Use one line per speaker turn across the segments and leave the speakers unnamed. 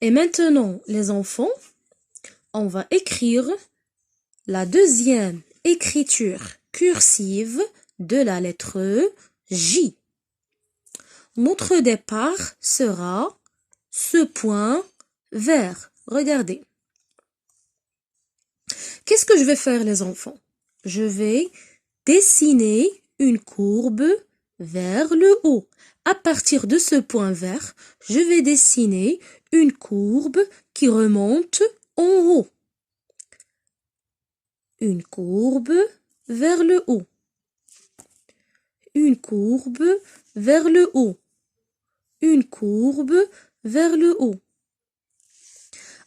Et maintenant, les enfants, on va écrire la deuxième écriture cursive de la lettre J. Notre départ sera ce point vert. Regardez. Qu'est-ce que je vais faire, les enfants? Je vais dessiner une courbe vers le haut. À partir de ce point vert, je vais dessiner une courbe qui remonte en haut. Une courbe vers le haut. Une courbe vers le haut. Une courbe vers le haut.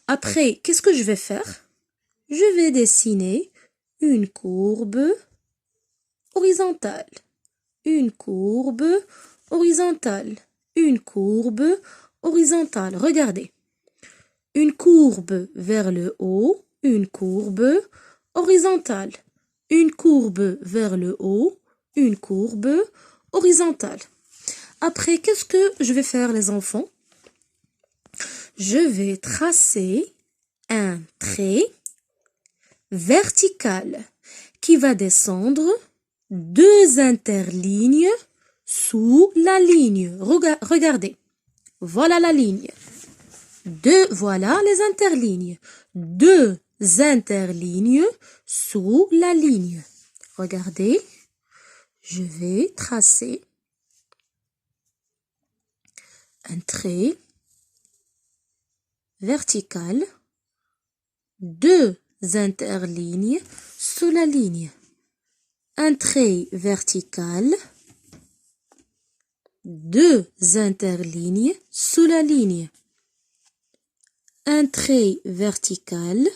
Après, qu'est-ce que je vais faire? Je vais dessiner une courbe horizontale. Une courbe horizontale. Une courbe horizontale. Regardez. Une courbe vers le haut. Une courbe horizontale. Une courbe vers le haut. Une courbe horizontale. Après, qu'est-ce que je vais faire, les enfants? Je vais tracer un trait vertical qui va descendre deux interlignes sous la ligne. Regardez. Voilà la ligne. Voilà les interlignes. Deux interlignes sous la ligne. Regardez. Je vais tracer un trait vertical, deux interlignes sous la ligne. Un trait vertical, deux interlignes sous la ligne. Un trait vertical,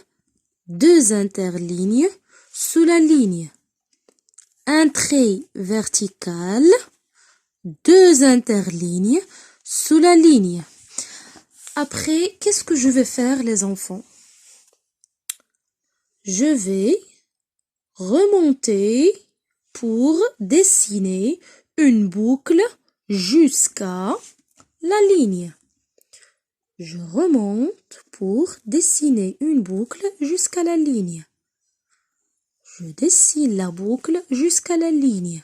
deux interlignes sous la ligne. Un trait vertical, deux interlignes sous la ligne. Après, qu'est-ce que je vais faire, les enfants? Je vais remonter pour dessiner une boucle jusqu'à la ligne. Je remonte pour dessiner une boucle jusqu'à la ligne. Je dessine la boucle jusqu'à la ligne.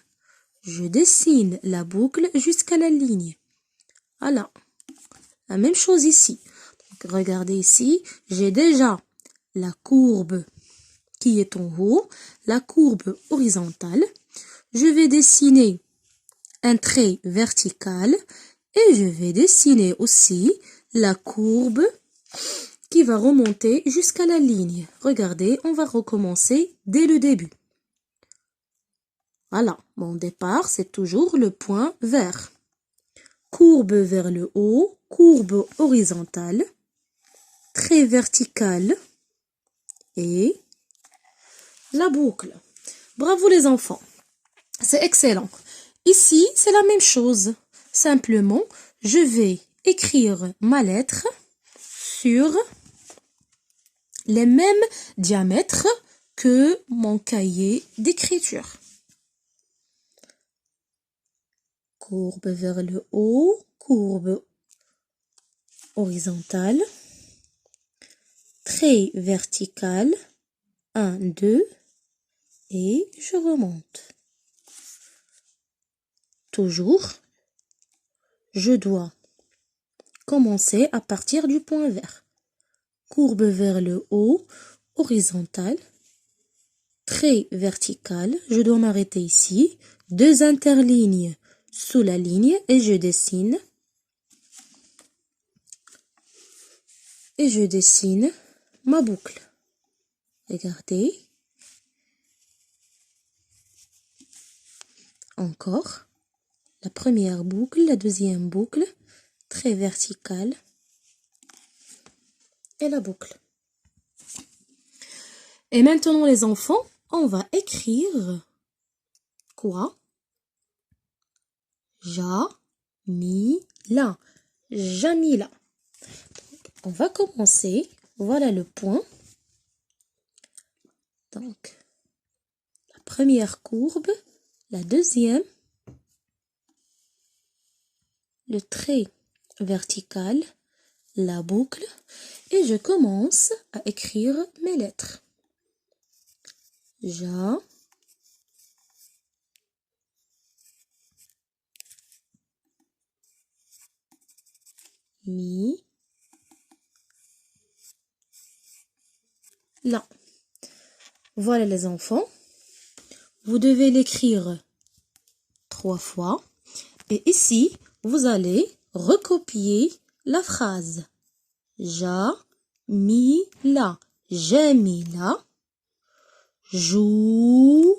Je dessine la boucle jusqu'à la ligne. Voilà. La même chose ici. Donc, regardez ici, j'ai déjà la courbe qui est en haut, la courbe horizontale. Je vais dessiner un trait vertical et je vais dessiner aussi la courbe qui va remonter jusqu'à la ligne. Regardez, on va recommencer dès le début. Voilà, mon départ, c'est toujours le point vert. Courbe vers le haut, courbe horizontale, trait vertical et la boucle. Bravo les enfants, c'est excellent. Ici, c'est la même chose. Simplement, je vais écrire ma lettre sur les mêmes diamètres que mon cahier d'écriture. Courbe vers le haut, courbe horizontale, trait vertical, 1, 2, et je remonte. Toujours, je dois commencer à partir du point vert. Courbe vers le haut, horizontale, trait vertical, je dois m'arrêter ici, deux interlignes sous la ligne et je dessine ma boucle. Regardez. Encore. La première boucle, la deuxième boucle, trait vertical et la boucle. Et maintenant les enfants, on va écrire quoi? Jamila. Jamila. On va commencer. Voilà le point. Donc, la première courbe, la deuxième, le trait vertical, la boucle et je commence à écrire mes lettres. Ja, mi, la. Voilà les enfants. Vous devez l'écrire 3 fois. Et ici, vous allez recopier la phrase. Ja, mi, la. Jamila joue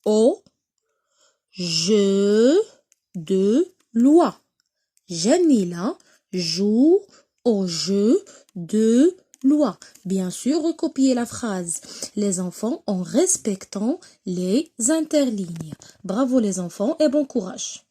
au jeu de loi. Jamila joue au jeu de loi. Bien sûr, recopiez la phrase, les enfants, en respectant les interlignes. Bravo les enfants et bon courage.